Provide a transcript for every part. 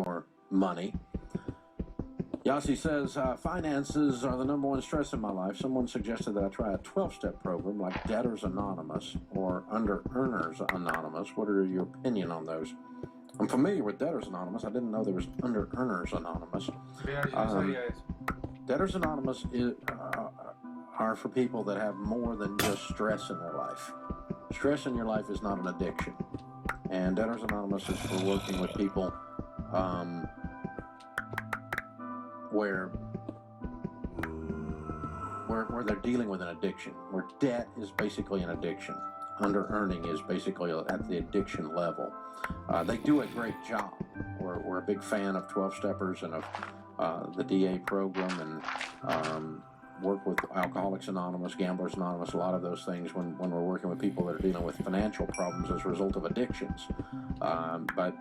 Or money. Yossi says, finances are the number one stress in my life. Someone suggested that I try a 12-step program like Debtors Anonymous or Under Earners Anonymous. What are your opinion on those? I'm familiar with Debtors Anonymous. I didn't know there was Under Earners Anonymous. Debtors Anonymous are for people that have more than just stress in their life. Stress in your life is not an addiction. And Debtors Anonymous is for working with people where they're dealing with an addiction, where debt is basically an addiction. Under earning is basically at the addiction level. They do a great job. We're a big fan of 12-steppers and of the DA program, and work with Alcoholics Anonymous, Gamblers Anonymous, a lot of those things when we're working with people that are dealing with financial problems as a result of addictions. But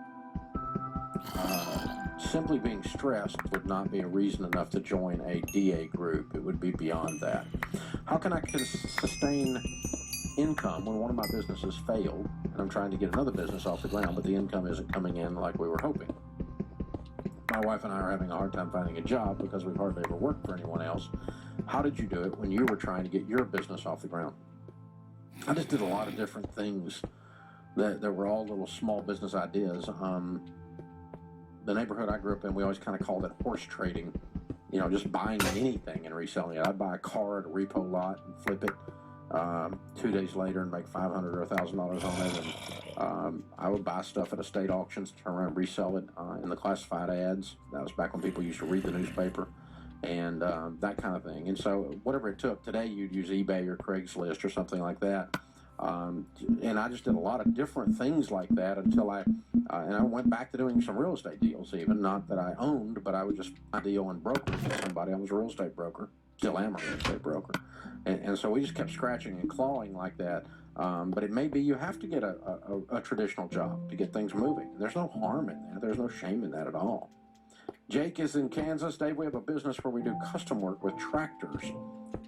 simply being stressed would not be a reason enough to join a DA group. It would be beyond that. How can I sustain income when one of my businesses failed and I'm trying to get another business off the ground, but the income isn't coming in like we were hoping? My wife and I are having a hard time finding a job because we've hardly ever worked for anyone else. How did you do it when you were trying to get your business off the ground? I just did a lot of different things that were all little small business ideas. The neighborhood I grew up in, we always kind of called it horse trading. You know, just buying anything and reselling it. I'd buy a car at a repo lot and flip it 2 days later and make $500 or $1,000 on it. And I would buy stuff at estate auctions, turn around and resell it in the classified ads. That was back when people used to read the newspaper and that kind of thing. And so whatever it took, today you'd use eBay or Craigslist or something like that. And I just did a lot of different things like that until I went back to doing some real estate deals even. Not that I owned, but I would just deal and broker with somebody. I was a real estate broker, still am a real estate broker. And so we just kept scratching and clawing like that. But it may be you have to get a traditional job to get things moving. There's no harm in that. There's no shame in that at all. Jake is in Kansas. Dave, we have a business where we do custom work with tractors,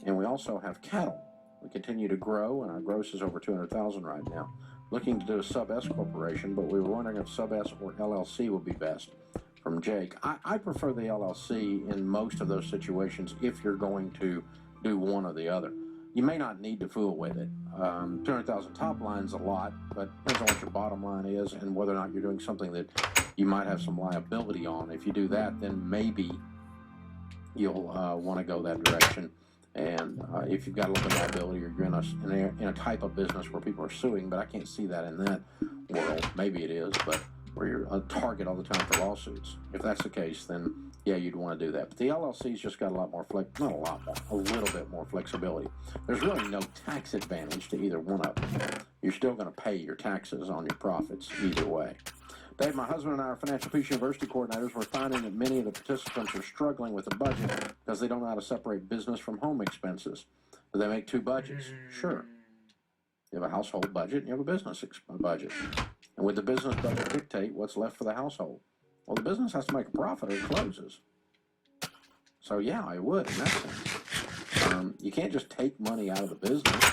and we also have cattle. We continue to grow, and our gross is over 200,000 right now. Looking to do a sub-S corporation, but we were wondering if sub-S or LLC would be best. From Jake, I prefer the LLC in most of those situations if you're going to do one or the other. you may not need to fool with it. 200,000 top line's a lot, but depends on what your bottom line is and whether or not you're doing something that you might have some liability on. If you do that, then maybe you'll want to go that direction. And if you've got a little bit of liability, or you're in a type of business where people are suing, but I can't see that in that world. Maybe it is, but where you're a target all the time for lawsuits. If that's the case, then yeah, you'd want to do that. But the LLC's just got a lot more not a lot more, a little bit more flexibility. There's really no tax advantage to either one of them. You're still going to pay your taxes on your profits either way. Dave, my husband and I are Financial Peace University coordinators. We're finding that many of the participants are struggling with the budget because they don't know how to separate business from home expenses. Do they make two budgets? Sure. You have a household budget and you have a business budget. And would the business budget dictate what's left for the household? Well, the business has to make a profit or it closes. So yeah, I would in that sense. You can't just take money out of the business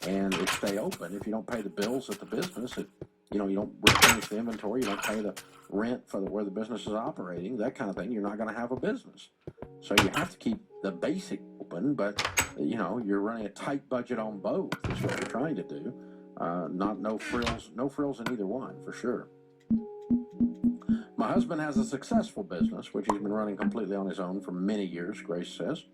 and it stay open. If you don't pay the bills at the business, you don't replenish the inventory, you don't pay the rent for where the business is operating, that kind of thing, you're not going to have a business. So you have to keep the basic open, but you're running a tight budget on both is what you're trying to do. No frills in either one, for sure. My husband has a successful business, which he's been running completely on his own for many years, Grace says.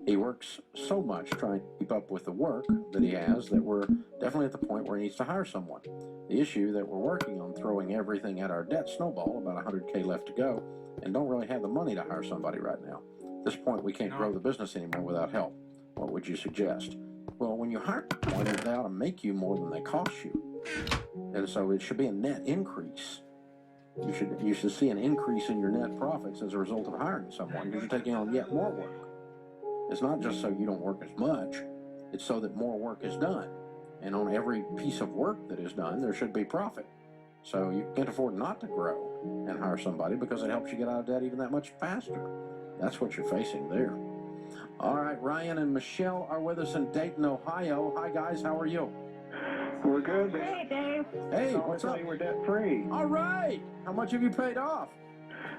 He works so much trying to keep up with the work that he has that we're definitely at the point where he needs to hire someone. The issue that we're working on throwing everything at our debt snowball, about $100K left to go, and don't really have the money to hire somebody right now. At this point, we can't grow the business anymore without help. What would you suggest? Well, when you hire someone, they ought to make you more than they cost you. And so it should be a net increase. You should see an increase in your net profits as a result of hiring someone because you're taking on yet more work. It's not just so you don't work as much, it's so that more work is done. And on every piece of work that is done, there should be profit. So you can't afford not to grow and hire somebody because it helps you get out of debt even that much faster. That's what you're facing there. All right, Ryan and Michelle are with us in Dayton, Ohio. Hi, guys. How are you? We're good. Hey, Dave. Hey, what's up? We're debt-free. All right. How much have you paid off?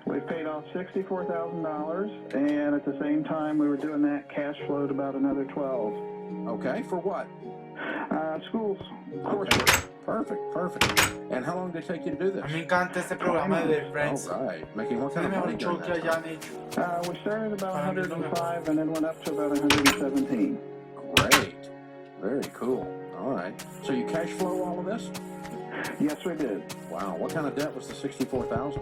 We've paid off $64,000, and at the same time, we were doing that, cash flowed about another $12,000. Okay, for what? Schools, Okay. Perfect. And how long did it take you to do this? Me encanta ese programa de Dave Ramsey. All right. Making what Es el kind of mejor money show during que that hayan time? hecho. we started about 105 and then went up to about 117. Great. Very cool. All right. So you cash flow all of this? Yes, we did. Wow. What kind of debt was the $64,000?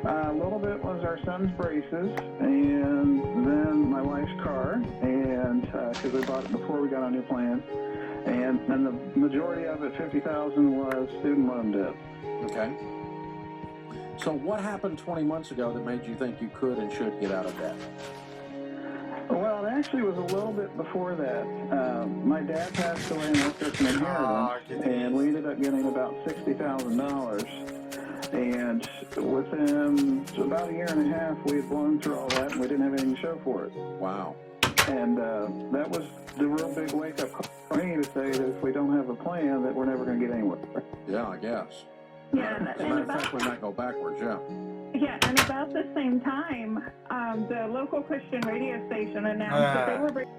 A little bit was our son's braces, and then my wife's car, and because we bought it before we got on new plan, and then the majority of it, $50,000, was student loan debt. Okay. So what happened 20 months ago that made you think you could and should get out of debt? Well, it actually was a little bit before that. My dad passed away and left us an inheritance, and we ended up getting about $60,000. And within about a year and a half, we had blown through all that, and we didn't have anything to show for it. Wow. And that was the real big wake-up call for me to say that if we don't have a plan, that we're never going to get anywhere. Yeah, I guess. Yeah, As a matter of fact, we might go backwards, yeah. Yeah, and about the same time, the local Christian radio station announced that they were bringing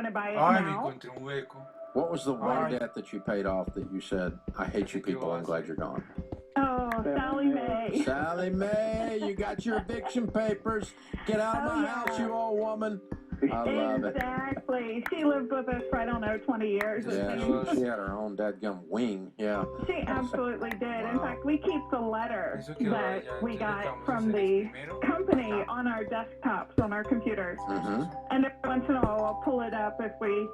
to buy it Ay, me now. encontré un hueco. What was the one Ay. debt that you paid off that you said, I hate you people, I'm glad you're gone? Oh, Sally Mae. Sally Mae, you got your eviction papers. Get out of my house, you old woman. I love it. Exactly. She lived with us for, I don't know, 20 years. Yeah, she had her own dadgum wing. Yeah. She absolutely did. In fact, we keep the letter Eso quiero that ya, we entonces got vamos a from hacer the esto primero. company on our desktops, on our computers. Mm-hmm. And every once in a while, I'll pull it up if we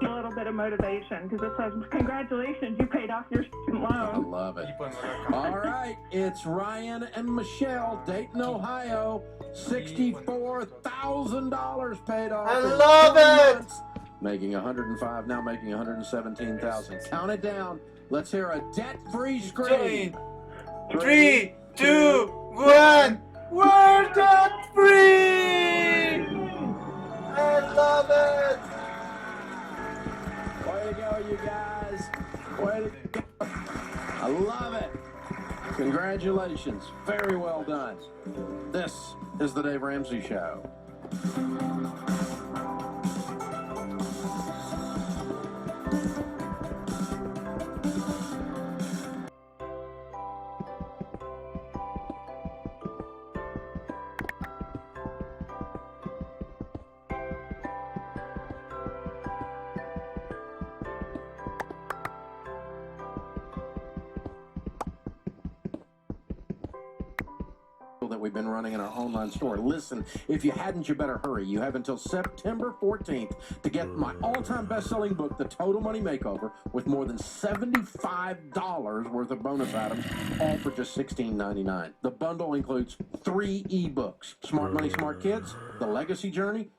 need a little bit of motivation, because it says, congratulations, you paid off your student I loan. love it. Y pongo la cámara. All right, it's Ryan and Michelle, Dayton, Ohio. $64,000 paid off. I in love 12 it! months, making 105, now making 117,000. Count it down. Let's hear a debt-free scream. 3, 2, 1. We're debt free! I love it! Way to go, you guys. Way to go. I love it. Congratulations. Very well done. This is the Dave Ramsey Show. That we've been running in our online store. Listen, if you hadn't, you better hurry. You have until September 14th to get my all-time best-selling book, The Total Money Makeover, with more than $75 worth of bonus items, all for just $16.99. The bundle includes 3 ebooks: Smart Money, Smart Kids, The Legacy Journey,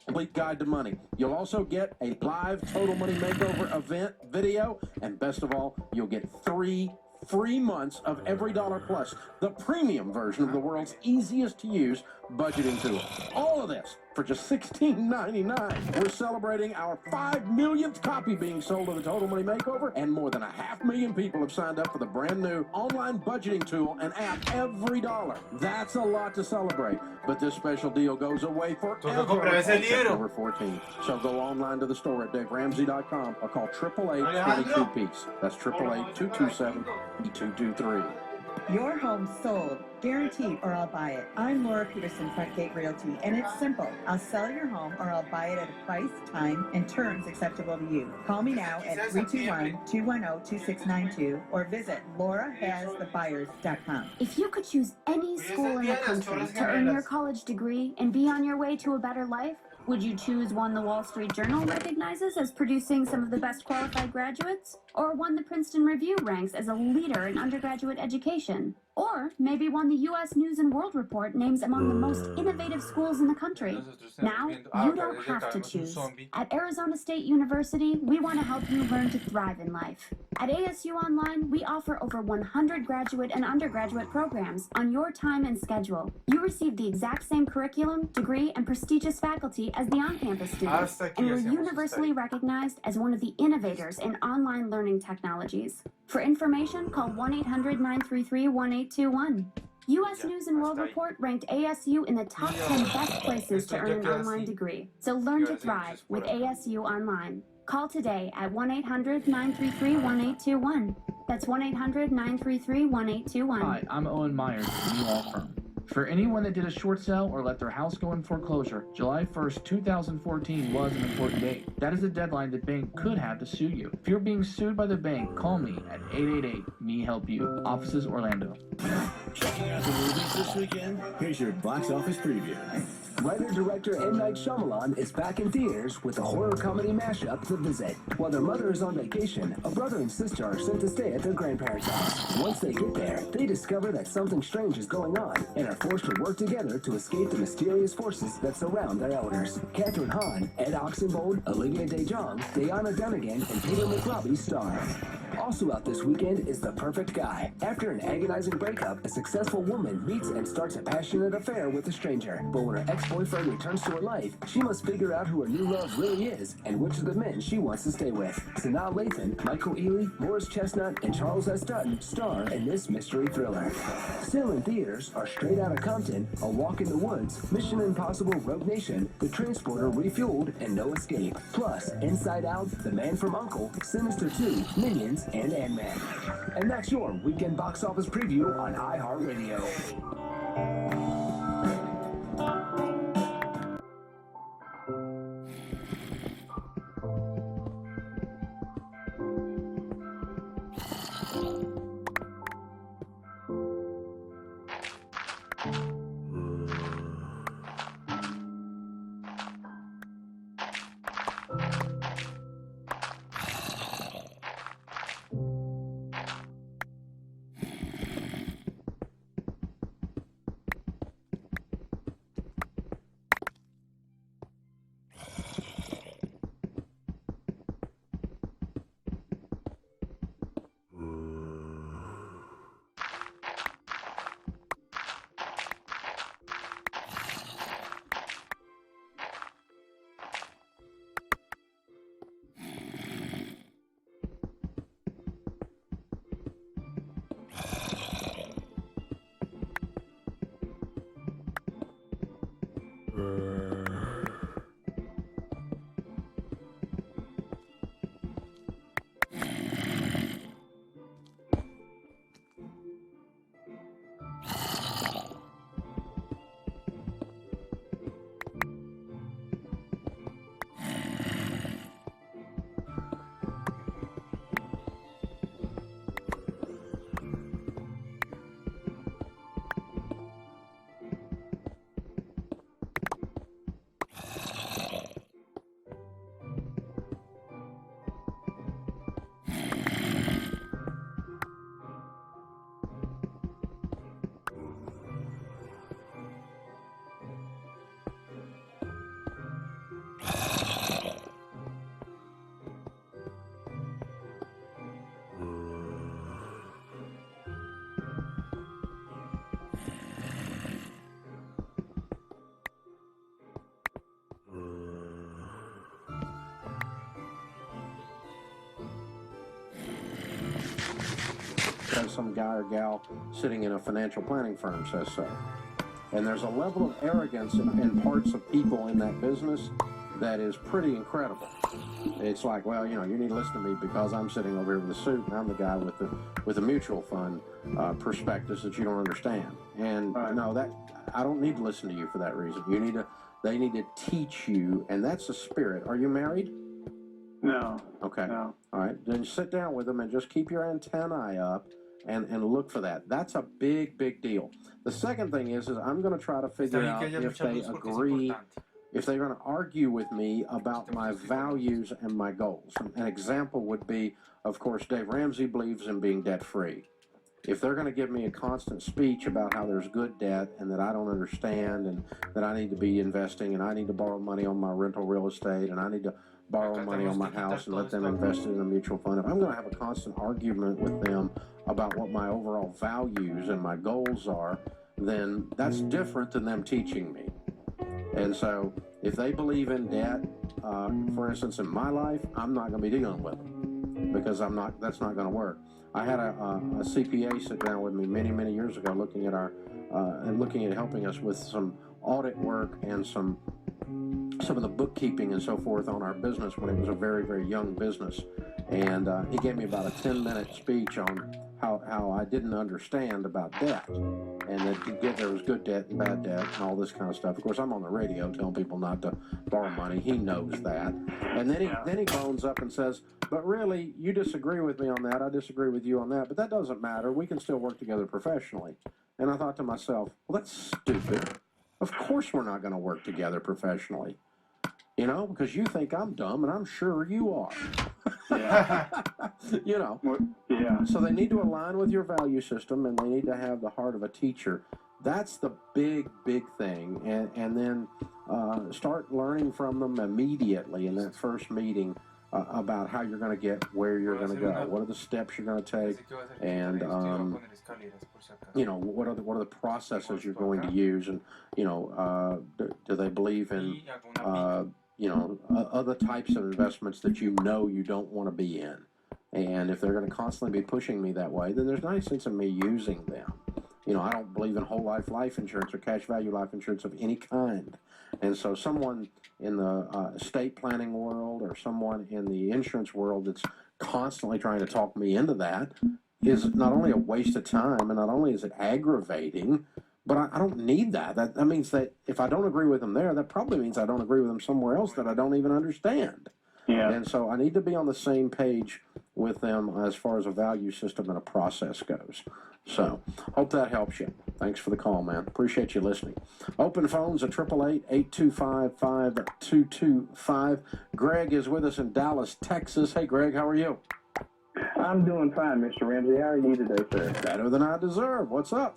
Complete Guide to Money. You'll also get a live Total Money Makeover event video, and best of all, you'll get 3 free months of Every Dollar Plus, the premium version of the world's easiest to use budgeting tool. All of this for just $16.99. We're celebrating our 5 millionth copy being sold of the Total Money Makeover, and more than 500,000 people have signed up for the brand new online budgeting tool and app Every Dollar. That's a lot to celebrate, but this special deal goes away forever Tú no compras ese on libro. September 14th. So go online to the store at DaveRamsey.com or call 888-22-PEACE. That's 888-227-2223. Your home's sold, guaranteed, or I'll buy it. I'm Laura Peterson, Frontgate Realty, and it's simple. I'll sell your home or I'll buy it at a price, time, and terms acceptable to you. Call me now at 321-210-2692 or visit laurahasthebuyers.com. If you could choose any school in the country to earn your college degree and be on your way to a better life, would you choose one the Wall Street Journal recognizes as producing some of the best qualified graduates? Or one the Princeton Review ranks as a leader in undergraduate education? Or maybe one the U.S. News and World Report names among the most innovative schools in the country? Now, you don't have to choose. At Arizona State University, we want to help you learn to thrive in life. At ASU Online, we offer over 100 graduate and undergraduate programs on your time and schedule. You receive the exact same curriculum, degree, and prestigious faculty as the on-campus students, and we're universally recognized as one of the innovators in online learning technologies. For information, call 1-800-933-1821. U.S. News and World Report ranked ASU in the top 10 best places to earn an online degree. So learn to thrive with ASU Online. Call today at 1-800-933-1821. That's 1-800-933-1821. Hi, I'm Owen Myers with the New Law Firm. For anyone that did a short sale or let their house go in foreclosure, July 1st, 2014 was an important date. That is the deadline the bank could have to sue you. If you're being sued by the bank, call me at 888-ME-HELP-YOU. Offices Orlando. Checking out the movies this weekend? Here's your box office preview. Writer-director M. Night Shyamalan is back in theaters with the horror comedy mashup The Visit. While their mother is on vacation, a brother and sister are sent to stay at their grandparents' house. Once they get there, they discover that something strange is going on and are forced to work together to escape the mysterious forces that surround their elders. Catherine Hahn, Ed Oxenbould, Olivia DeJonge, Diana Dunnigan, and Peter McRobbie star. Also out this weekend is The Perfect Guy. After an agonizing breakup, a successful woman meets and starts a passionate affair with a stranger. But when her ex-boyfriend returns to her life, she must figure out who her new love really is and which of the men she wants to stay with. Sanaa Lathan, Michael Ealy, Morris Chestnut, and Charles S. Dutton star in this mystery thriller. Still in theaters are Straight Outta out of Compton, a walk in the woods, Mission Impossible Rogue Nation, The Transporter Refueled, and No Escape. Plus, Inside Out, The Man from U.N.C.L.E., Sinister 2, Minions, and Ant-Man. And that's your weekend box office preview on iHeartRadio. Because some guy or gal sitting in a financial planning firm says so. And there's a level of arrogance in parts of people in that business that is pretty incredible. It's like, well, you know, you need to listen to me because I'm sitting over here with a suit and I'm the guy with the mutual fund prospectus that you don't understand. And no, that I don't need to listen to you for that reason. They need to teach you, and that's the spirit. Are you married? No. Okay. No. All right. Then sit down with them and just keep your antennae up and look for that. That's a big, big deal. The second thing is I'm going to try to figure out if they agree, if they're going to argue with me about my values and my goals. An example would be, of course, Dave Ramsey believes in being debt-free. If they're going to give me a constant speech about how there's good debt and that I don't understand and that I need to be investing and I need to borrow money on my rental real estate and I need to borrow money on my house and let them invest it in a mutual fund, if I'm going to have a constant argument with them about what my overall values and my goals are, then that's different than them teaching me. And so if they believe in debt, for instance, in my life, I'm not going to be dealing with them because that's not going to work. I had a CPA sit down with me many, many years ago looking at helping us with some audit work and some of the bookkeeping and so forth on our business when it was a very, very young business. And he gave me about a 10-minute speech on how I didn't understand about debt and that there was good debt and bad debt and all this kind of stuff. Of course, I'm on the radio telling people not to borrow money. He knows that. And then he phones up and says, but really, you disagree with me on that. I disagree with you on that. But that doesn't matter. We can still work together professionally. And I thought to myself, well, that's stupid. Of course we're not going to work together professionally. You know, because you think I'm dumb, and I'm sure you are. Yeah. You know. Yeah. So they need to align with your value system, and they need to have the heart of a teacher. That's the big, big thing. And then start learning from them immediately in that first meeting about how you're going to get where you're going to go. What are the steps you're going to take? And, you know, what are the processes you're going to use? And, you know, do they believe in, you know, other types of investments that you know you don't want to be in? And if they're going to constantly be pushing me that way, then there's no sense in me using them. I don't believe in whole life insurance or cash value life insurance of any kind. And so someone in the estate planning world or someone in the insurance world that's constantly trying to talk me into that is not only a waste of time, and not only is it aggravating, but I don't need that. That means that if I don't agree with them there, that probably means I don't agree with them somewhere else that I don't even understand. Yeah. And so I need to be on the same page with them as far as a value system and a process goes. So hope that helps you. Thanks for the call, man. Appreciate you listening. Open phones at 888-825-5225. Greg is with us in Dallas, Texas. Hey, Greg, how are you? I'm doing fine, Mr. Ramsey. How are you today, sir? Better than I deserve. What's up?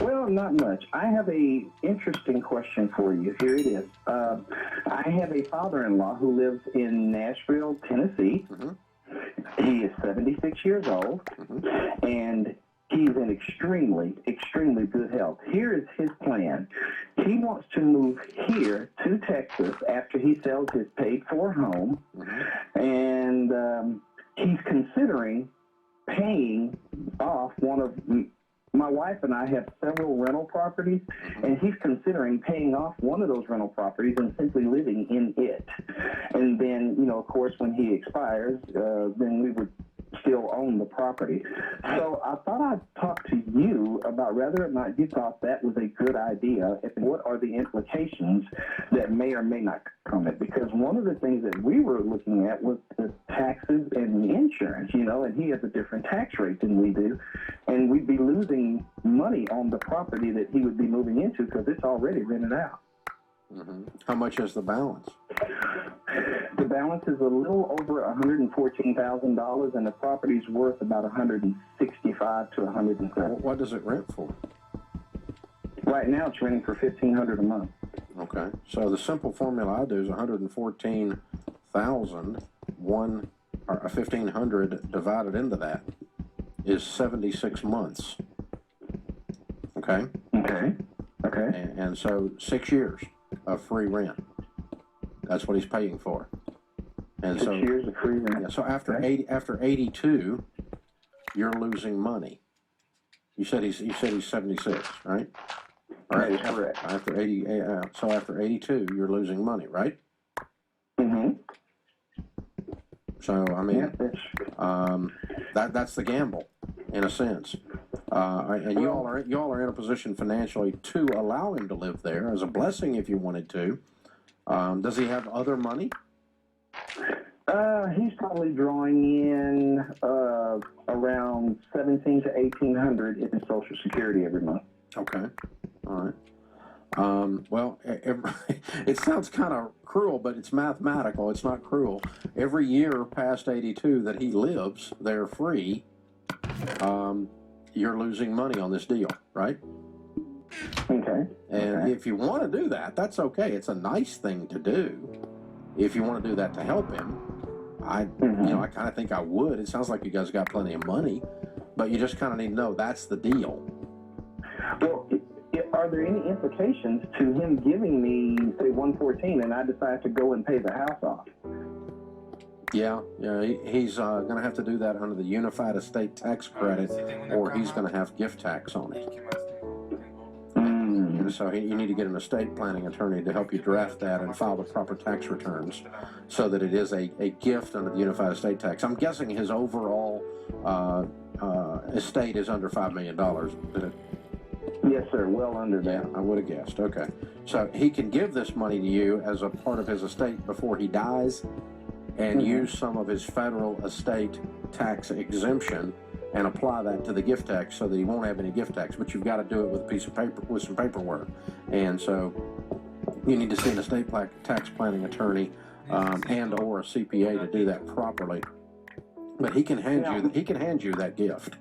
Well, not much. I have a interesting question for you. Here it is. I have a father-in-law who lives in Nashville, Tennessee. Mm-hmm. He is 76 years old, and he's in extremely, extremely good health. Here is his plan. He wants to move here to Texas after he sells his paid-for home, and he's considering paying off one of... My wife and I have several rental properties, and he's considering paying off one of those rental properties and simply living in it. And then, of course, when he expires, then we would still own the property. So I thought I'd talk to you about whether or not you thought that was a good idea and what are the implications that may or may not come from it. Because one of the things that we were looking at was the taxes and the insurance, and he has a different tax rate than we do. And we'd be losing money on the property that he would be moving into because it's already rented out. Mm-hmm. How much is the balance? The balance is a little over $114,000, and the property's worth about $165 to $170. What does it rent for? Right now, it's renting for $1,500 a month. Okay, so the simple formula I do is 114,000 1,500 divided into that is 76 months. Okay. Okay. And so 6 years of free rent. That's what he's paying for. And 6 years of free rent. Yeah, so after 82, you're losing money. You said he's 76, right? All right. That is correct. After 82, you're losing money, right? Mm-hmm. So that's the gamble, in a sense. And you all are in a position financially to allow him to live there as a blessing if you wanted to. Does he have other money? He's probably drawing in around $1,700 to $1,800 in Social Security every month. Okay, all right. Well, it sounds kind of cruel, but it's mathematical. It's not cruel. Every year past 82 that he lives there free, you're losing money on this deal, right? Okay. And if you want to do that, that's okay. It's a nice thing to do. If you want to do that to help him, I kind of think I would. It sounds like you guys got plenty of money, but you just kind of need to know that's the deal. Well, are there any implications to him giving me, say, 114, and I decide to go and pay the house off? Yeah, he's going to have to do that under the Unified Estate Tax Credit, or he's going to have gift tax on it. And so you need to get an estate planning attorney to help you draft that and file the proper tax returns so that it is a gift under the Unified Estate Tax. I'm guessing his overall estate is under $5 million. Is it? Yes, sir. Well under that. Yeah, I would have guessed. Okay. So he can give this money to you as a part of his estate before he dies and use some of his federal estate tax exemption and apply that to the gift tax so that he won't have any gift tax. But you've got to do it with a piece of paper, with some paperwork. And so you need to see an estate tax planning attorney and or a CPA to do that properly. But he can hand you that gift.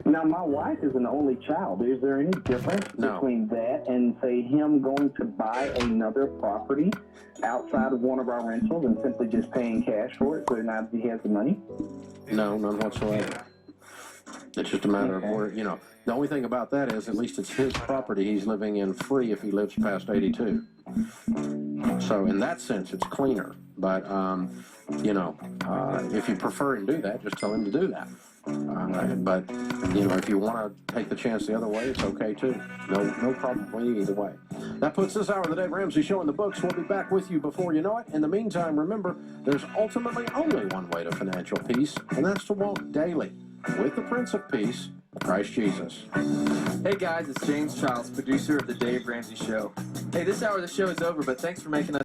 Now, my wife is an only child. Is there any difference between that and, say, him going to buy another property outside of one of our rentals and simply just paying cash for it so now he has the money? No, none whatsoever. It's just a matter of where, the only thing about that is at least it's his property he's living in free if he lives past 82. So in that sense, it's cleaner. But, you know, if you prefer him to do that, just tell him to do that. But, you know, if you want to take the chance the other way, it's okay too. No problem with you either way. That puts this hour of the Dave Ramsey Show in the books. We'll be back with you before you know it. In the meantime, remember, there's ultimately only one way to financial peace, and that's to walk daily with the Prince of Peace, Christ Jesus. Hey guys, it's James Childs, producer of the Dave Ramsey Show. Hey, this hour of the show is over, but thanks for making us